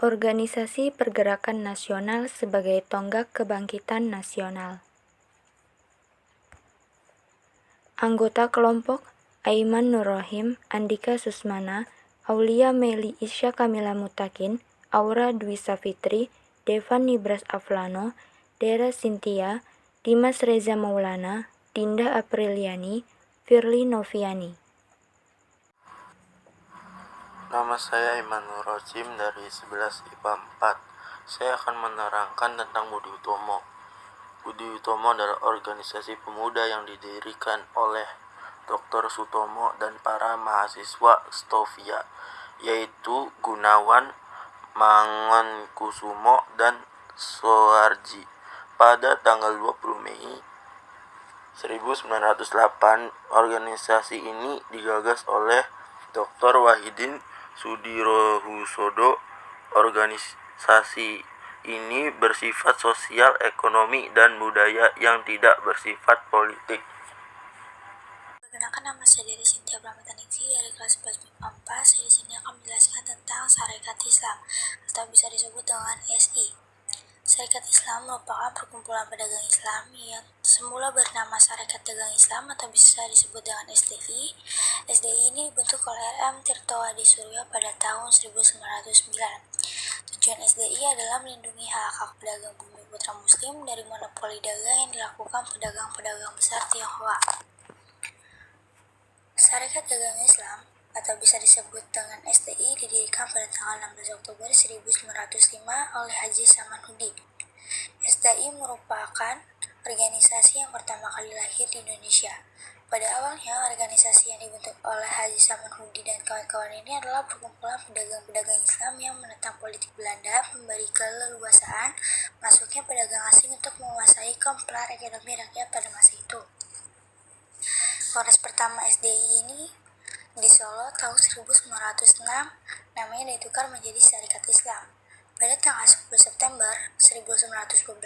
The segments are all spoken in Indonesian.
Organisasi Pergerakan Nasional sebagai tonggak kebangkitan nasional. Anggota kelompok: Aiman Nur Rohim, Andika Susmana, Aulia Meli Isya Kamila Mutakin, Aura Dwi Safitri, Devan Nibras Aflano, Dera Sintia, Dimas Reza Maulana, Dinda Apriliani, Firly Noviani. Nama saya Aiman Nur Rohim dari 11 IPA 4. Saya akan menerangkan tentang Budi Utomo. Budi Utomo adalah organisasi pemuda yang didirikan oleh Dr. Sutomo dan para mahasiswa Stovia, yaitu Gunawan, Mangunkusumo, dan Soeharji. Pada tanggal 20 Mei 1908, organisasi ini digagas oleh Dr. Wahidin Sudirohusodo. Organisasi ini bersifat sosial, ekonomi, dan budaya yang tidak bersifat politik. Perkenalkan, nama saya Dera Sintia Pramataningsih dari kelas 11 MIPA 4. Saya di sini akan menjelaskan tentang Sarekat Islam atau bisa disebut dengan SI. Sarekat Islam merupakan perkumpulan pedagang Islam yang semula bernama Sarekat Dagang Islam atau bisa disebut dengan SDI. SDI ini dibentuk oleh RM Tirto Adi Suryo pada tahun 1909. Tujuan SDI adalah melindungi hak-hak pedagang bumi putra muslim dari monopoli dagang yang dilakukan pedagang-pedagang besar Tionghoa. Sarekat Dagang Islam atau bisa disebut dengan SDI didirikan pada tanggal 16 Oktober 1905 oleh Haji Samanhudi. SDI merupakan organisasi yang pertama kali lahir di Indonesia. Pada awalnya, organisasi yang dibentuk oleh Haji Samanhudi dan kawan-kawan ini adalah perkumpulan pedagang-pedagang Islam yang menentang politik Belanda, memberi keleluasaan masuknya pedagang asing untuk menguasai kemplar ekonomi rakyat pada masa itu. Kongres pertama SDI ini di Solo tahun 1906, namanya ditukar menjadi Sarekat Islam. Pada tanggal 10 September 1912,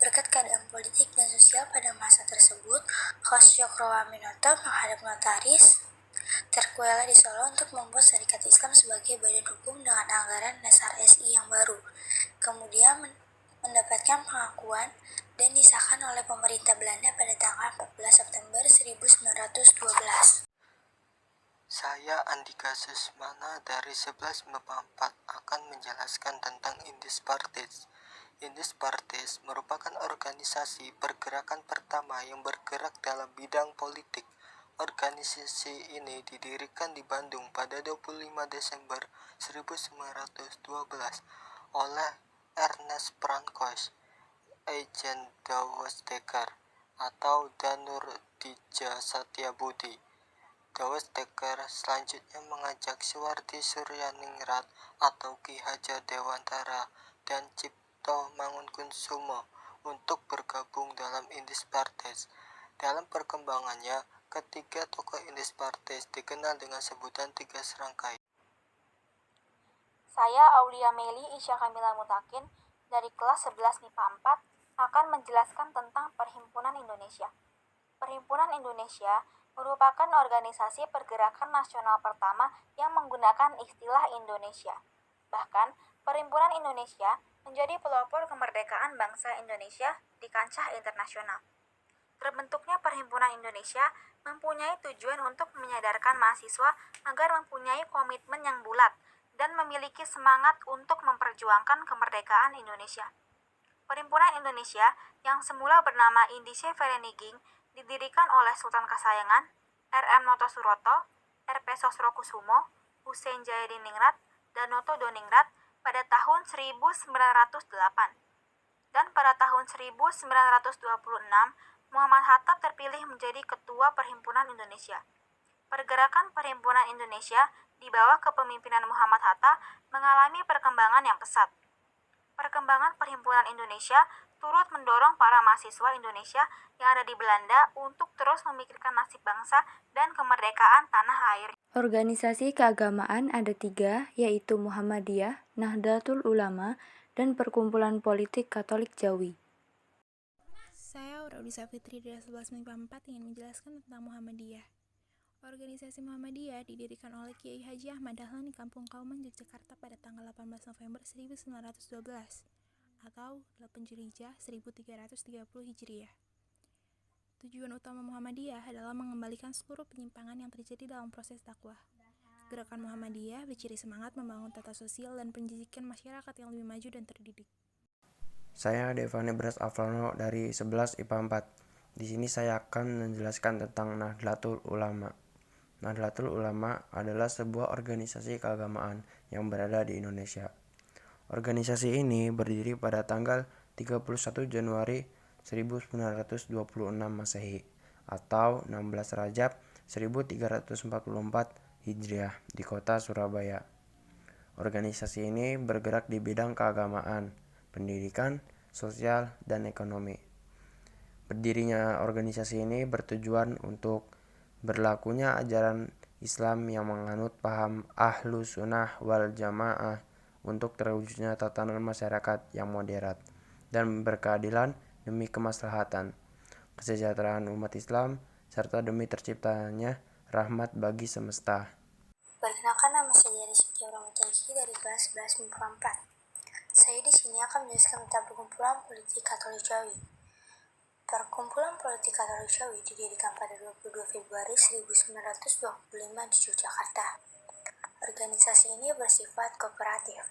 berkat keadaan politik dan sosial pada masa tersebut, Kos Cokroaminoto menghadap notaris Terkuela di Solo untuk membuat Sarekat Islam sebagai badan hukum dengan anggaran dasar SI yang baru. Kemudian mendapatkan pengakuan dan disahkan oleh pemerintah Belanda pada tanggal 14 September 1912. Saya Andika Susmana dari 11 MIPA 4 akan menjelaskan tentang Indis Partes. Indis Partes merupakan organisasi pergerakan pertama yang bergerak dalam bidang politik. Organisasi ini didirikan di Bandung pada 25 Desember 1912 oleh Ernest Francois, Ejen Dawes Dekker, atau Danur Dija Satyabudi. Dawes Dekker selanjutnya mengajak Suwardi Suryaningrat atau Ki Hajar Dewantara dan Cipto Mangunkusumo untuk bergabung dalam Indis Partes. Dalam perkembangannya, ketiga tokoh Indis Partes dikenal dengan sebutan Tiga Serangkai. Saya Aulia Meli Isya Kamila Mutakin dari kelas 11 MIPA 4 akan menjelaskan tentang Perhimpunan Indonesia. Perhimpunan Indonesia merupakan organisasi pergerakan nasional pertama yang menggunakan istilah Indonesia. Bahkan, Perhimpunan Indonesia menjadi pelopor kemerdekaan bangsa Indonesia di kancah internasional. Terbentuknya Perhimpunan Indonesia mempunyai tujuan untuk menyadarkan mahasiswa agar mempunyai komitmen yang bulat dan memiliki semangat untuk memperjuangkan kemerdekaan Indonesia. Perhimpunan Indonesia yang semula bernama Indische Vereniging didirikan oleh Sultan Kasayangan, RM Noto Suroto, RP Sosrokusumo, Hussein Jayadiningrat, dan Noto Doningrat pada tahun 1908. Dan pada tahun 1926, Muhammad Hatta terpilih menjadi Ketua Perhimpunan Indonesia. Pergerakan Perhimpunan Indonesia di bawah kepemimpinan Muhammad Hatta mengalami perkembangan yang pesat. Perkembangan Perhimpunan Indonesia turut mendorong para mahasiswa Indonesia yang ada di Belanda untuk terus memikirkan nasib bangsa dan kemerdekaan tanah air. Organisasi keagamaan ada 3, yaitu Muhammadiyah, Nahdlatul Ulama, dan Perkumpulan Politik Katolik Jawi. Saya Aura Dwi Safitri dari 11 MIPA 4 ingin menjelaskan tentang Muhammadiyah. Organisasi Muhammadiyah didirikan oleh Kiai Haji Ahmad Dahlan di Kampung Kauman, Yogyakarta pada tanggal 18 November 1912 atau 8 Zulhijjah 1330 Hijriah. Tujuan utama Muhammadiyah adalah mengembalikan seluruh penyimpangan yang terjadi dalam proses dakwah. Gerakan Muhammadiyah berciri semangat membangun tata sosial dan pendidikan masyarakat yang lebih maju dan terdidik. Saya Devan Nibras Aflano dari 11 IPA 4. Di sini saya akan menjelaskan tentang Nahdlatul Ulama. Nahdlatul Ulama adalah sebuah organisasi keagamaan yang berada di Indonesia. Organisasi ini berdiri pada tanggal 31 Januari 1926 Masehi atau 16 Rajab 1344 Hijriah di kota Surabaya. Organisasi ini bergerak di bidang keagamaan, pendidikan, sosial, dan ekonomi. Berdirinya organisasi ini bertujuan untuk berlakunya ajaran Islam yang menganut paham Ahlu Sunnah wal Jamaah untuk terwujudnya tatanan masyarakat yang moderat dan berkeadilan demi kemaslahatan, kesejahteraan umat Islam, serta demi terciptanya rahmat bagi semesta. Perkenalkan, nama saya Rizky Rahmatullah dari kelas 11 MIPA 4. Saya di sini akan menjelaskan tentang Perkumpulan Politik Katolik Jawi. Perkumpulan Politik Katolik Jawi didirikan pada 22 Februari 1925 di Yogyakarta. Organisasi ini bersifat kooperatif.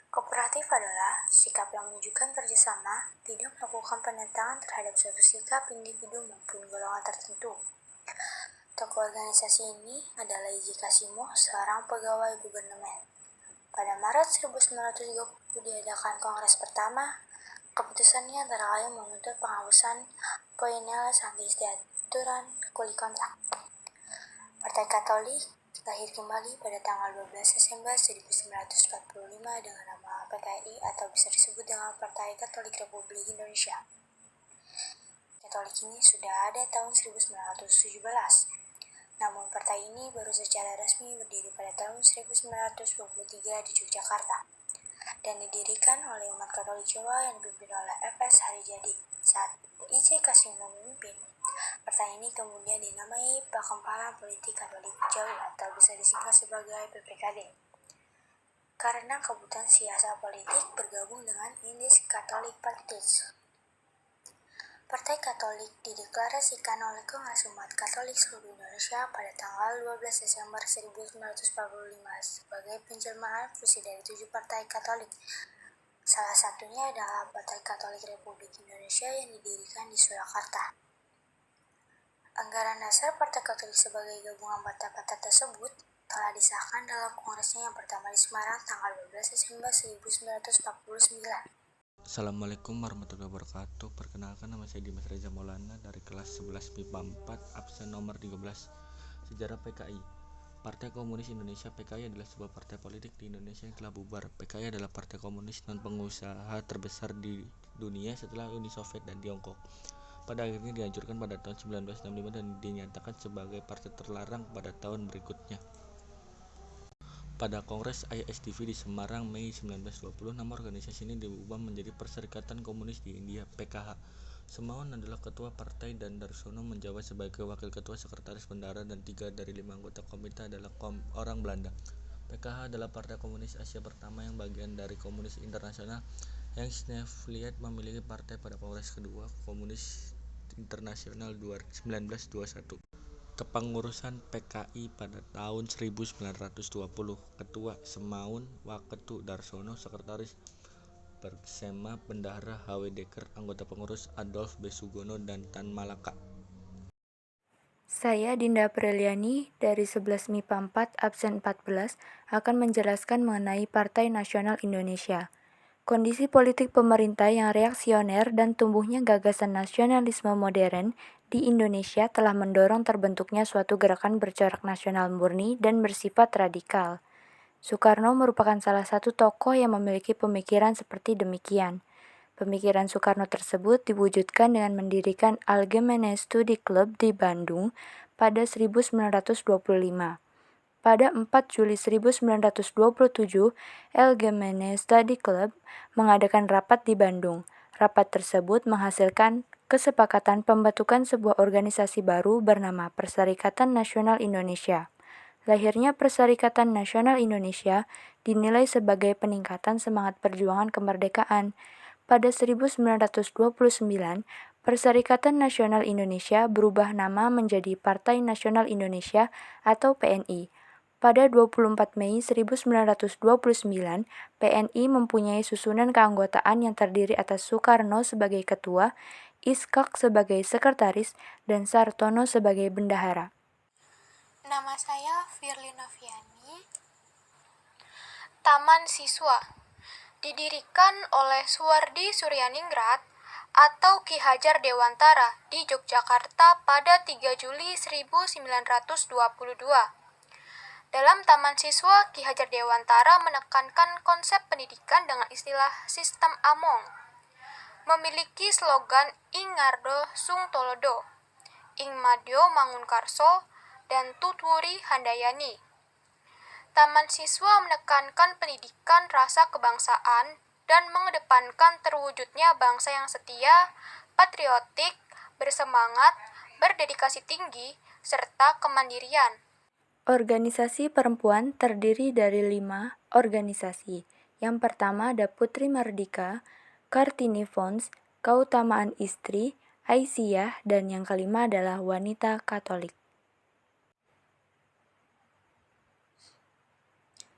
Kooperatif adalah sikap yang menunjukkan kerjasama, tidak melakukan penentangan terhadap suatu sikap individu maupun golongan tertentu. Tokoh organisasi ini adalah Iji Kasimo, seorang pegawai gubernemen. Pada Maret 1930 diadakan kongres pertama. Keputusannya antara lain menuntut penghapusan Poinelles Anti-Aturan Kuli Kontrak. Partai Katolik lahir kembali pada tanggal 12 Desember 1945 dengan nama PKI atau bisa disebut dengan Partai Katolik Republik Indonesia. Katolik ini sudah ada tahun 1917. Namun partai ini baru secara resmi berdiri pada tahun 1923 di Yogyakarta dan didirikan oleh umat Katolik Jawa yang dipimpin oleh F.S. Harijadi. Saat I.J. Kasimo memimpin, partai ini kemudian dinamai Perkumpulan Politik Katolik Jawa atau bisa disingkat sebagai PPKD. Karena kebutuhan siasat politik bergabung dengan Indis Catholic Parties. Partai Katolik dideklarasikan oleh Kongres Umat Katolik seluruh Indonesia pada tanggal 12 Desember 1945 sebagai penjelmaan fusi dari 7 partai Katolik. Salah satunya adalah Partai Katolik Republik Indonesia yang didirikan di Surakarta. Anggaran dasar Partai Katolik sebagai gabungan partai-partai tersebut telah disahkan dalam kongresnya yang pertama di Semarang tanggal 12 Desember 1949. Assalamualaikum warahmatullahi wabarakatuh. Perkenalkan, nama saya Dimas Reza Maulana dari kelas 11 MIPA 4 absen nomor 13. Sejarah PKI. Partai Komunis Indonesia (PKI) adalah sebuah partai politik di Indonesia yang telah bubar. PKI adalah partai komunis non-pengusaha terbesar di dunia setelah Uni Soviet dan Tiongkok. Pada akhirnya dihancurkan pada tahun 1965 dan dinyatakan sebagai partai terlarang pada tahun berikutnya. Pada Kongres ISDV di Semarang Mei 1920, nama organisasi ini diubah menjadi Perserikatan Komunis di India (PKH). Semaun adalah ketua partai dan Darsono menjabat sebagai wakil ketua, sekretaris bendahara, dan 3 dari 5 anggota komite adalah orang Belanda. PKH adalah Partai Komunis Asia pertama yang bagian dari Komunis Internasional. Yang Snevliet memiliki partai pada Kongres kedua Komunis Internasional 1921. Kepengurusan PKI pada tahun 1920. Ketua Semaun Waketu Darsono, Sekretaris Bersema Bendahara H.W. Dekker, anggota pengurus Adolf B. Sugono dan Tan Malaka. Saya Dinda Apriliani dari 11 MIPA 4 absen 14 akan menjelaskan mengenai Partai Nasional Indonesia. Kondisi politik pemerintah yang reaksioner dan tumbuhnya gagasan nasionalisme modern di Indonesia telah mendorong terbentuknya suatu gerakan bercorak nasional murni dan bersifat radikal. Soekarno merupakan salah satu tokoh yang memiliki pemikiran seperti demikian. Pemikiran Soekarno tersebut diwujudkan dengan mendirikan Algemene Studi Club di Bandung pada 1925. Pada 4 Juli 1927, Algemene Study Club mengadakan rapat di Bandung. Rapat tersebut menghasilkan kesepakatan pembentukan sebuah organisasi baru bernama Perserikatan Nasional Indonesia. Lahirnya Perserikatan Nasional Indonesia dinilai sebagai peningkatan semangat perjuangan kemerdekaan. Pada 1929, Perserikatan Nasional Indonesia berubah nama menjadi Partai Nasional Indonesia atau PNI. Pada 24 Mei 1929, PNI mempunyai susunan keanggotaan yang terdiri atas Soekarno sebagai ketua, Iskak sebagai sekretaris, dan Sartono sebagai bendahara. Nama saya Firly Noviani. Taman Siswa didirikan oleh Suwardi Suryaningrat atau Ki Hajar Dewantara di Yogyakarta pada 3 Juli 1922. Dalam Taman Siswa, Ki Hajar Dewantara menekankan konsep pendidikan dengan istilah sistem Among. Memiliki slogan Ing Ngardo Sung Tolodo, Ing Madyo Mangunkarso, dan Tutwuri Handayani. Taman Siswa menekankan pendidikan rasa kebangsaan dan mengedepankan terwujudnya bangsa yang setia, patriotik, bersemangat, berdedikasi tinggi, serta kemandirian. Organisasi perempuan terdiri dari 5 organisasi. Yang pertama ada Putri Mardika, Kartini Fonds, Keutamaan Istri, Aisyah, dan yang kelima adalah Wanita Katolik.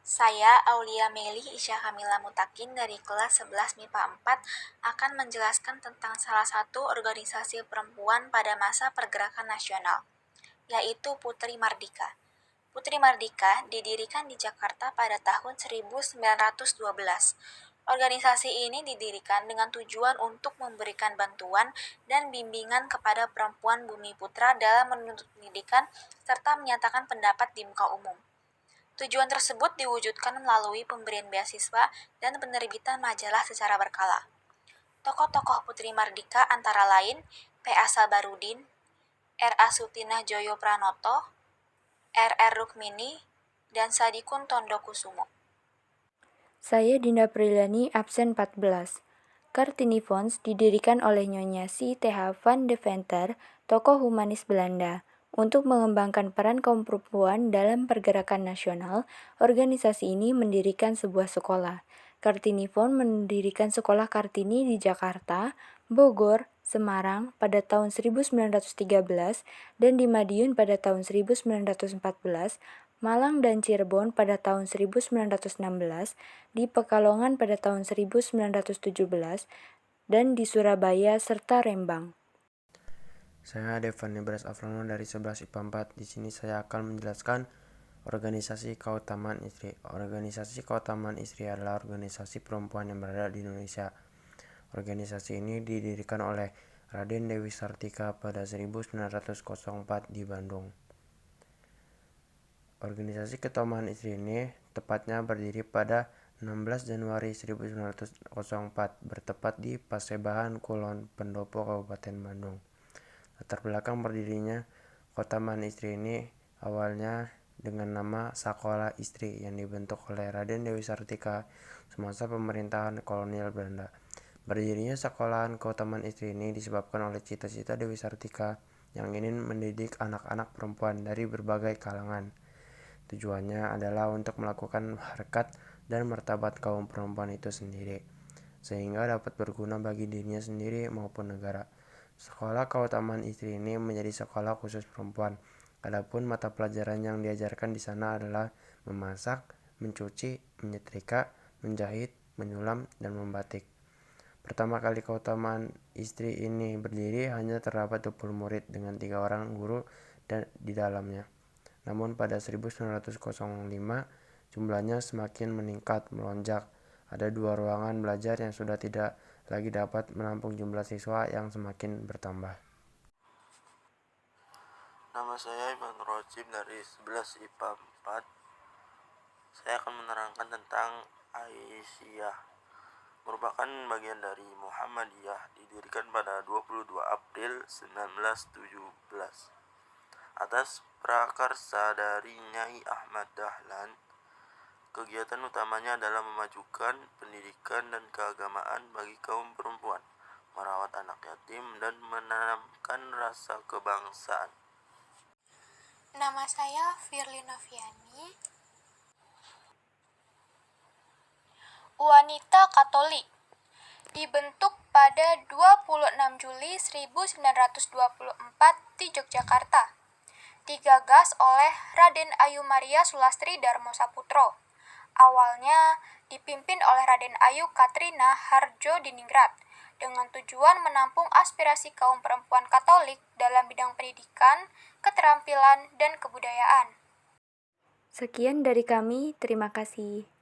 Saya, Aulia Meli Isya Kamila Mutakin dari kelas 11 MIPA 4 akan menjelaskan tentang salah satu organisasi perempuan pada masa pergerakan nasional, yaitu Putri Mardika. Putri Mardika didirikan di Jakarta pada tahun 1912. Organisasi ini didirikan dengan tujuan untuk memberikan bantuan dan bimbingan kepada perempuan Bumi Putra dalam menuntut pendidikan serta menyatakan pendapat di muka umum. Tujuan tersebut diwujudkan melalui pemberian beasiswa dan penerbitan majalah secara berkala. Tokoh-tokoh Putri Mardika antara lain P.A. Sabarudin, R.A. Sutinah Joyo Pranoto, R.R. Rukmini, dan Sadikun Tondo Kusumo. Saya Dinda Priliani, absen 14. Kartini Fonds didirikan oleh Nyonya Si Th. van Deventer, tokoh humanis Belanda. Untuk mengembangkan peran kaum perempuan dalam pergerakan nasional, organisasi ini mendirikan sebuah sekolah. Kartini Fonds mendirikan sekolah Kartini di Jakarta, Bogor, Semarang pada tahun 1913 dan di Madiun pada tahun 1914, Malang dan Cirebon pada tahun 1916, di Pekalongan pada tahun 1917, dan di Surabaya serta Rembang. Saya Devani Bras Afrono dari 11 IPA 4. Di sini saya akan menjelaskan organisasi keutamaan istri. Organisasi keutamaan istri adalah organisasi perempuan yang berada di Indonesia. Organisasi ini didirikan oleh Raden Dewi Sartika pada 1904 di Bandung. Organisasi keutamaan istri ini tepatnya berdiri pada 16 Januari 1904 bertepat di Pasebahan Kulon Pendopo Kabupaten Bandung. Latar belakang berdirinya keutamaan istri ini awalnya dengan nama Sakola Istri yang dibentuk oleh Raden Dewi Sartika semasa pemerintahan kolonial Belanda. Berdirinya sekolahan keutamaan istri ini disebabkan oleh cita-cita Dewi Sartika yang ingin mendidik anak-anak perempuan dari berbagai kalangan. Tujuannya adalah untuk melakukan harkat dan martabat kaum perempuan itu sendiri, sehingga dapat berguna bagi dirinya sendiri maupun negara. Sekolah keutamaan istri ini menjadi sekolah khusus perempuan. Adapun mata pelajaran yang diajarkan di sana adalah memasak, mencuci, menyetrika, menjahit, menyulam, dan membatik. Pertama kali keutamaan istri ini berdiri hanya terdapat 20 murid dengan 3 orang guru di dalamnya. Namun pada 1905 jumlahnya semakin meningkat melonjak. Ada 2 ruangan belajar yang sudah tidak lagi dapat menampung jumlah siswa yang semakin bertambah. Nama saya Iman Rojim dari 11 IPA 4. Saya akan menerangkan tentang Aisyah. Merupakan bagian dari Muhammadiyah, didirikan pada 22 April 1917 atas prakarsa dari Nyai Ahmad Dahlan. Kegiatan utamanya adalah memajukan pendidikan dan keagamaan bagi kaum perempuan. merawat anak yatim, dan menanamkan rasa kebangsaan. Nama saya Firly Noviani, wanita Katolik. Dibentuk pada 26 Juli 1924 di Yogyakarta. Digagas oleh Raden Ayu Maria Sulastri Darmo Saputro. Awalnya dipimpin oleh Raden Ayu Katrina Harjo Diningrat dengan tujuan menampung aspirasi kaum perempuan Katolik dalam bidang pendidikan, keterampilan, dan kebudayaan. Sekian dari kami, terima kasih.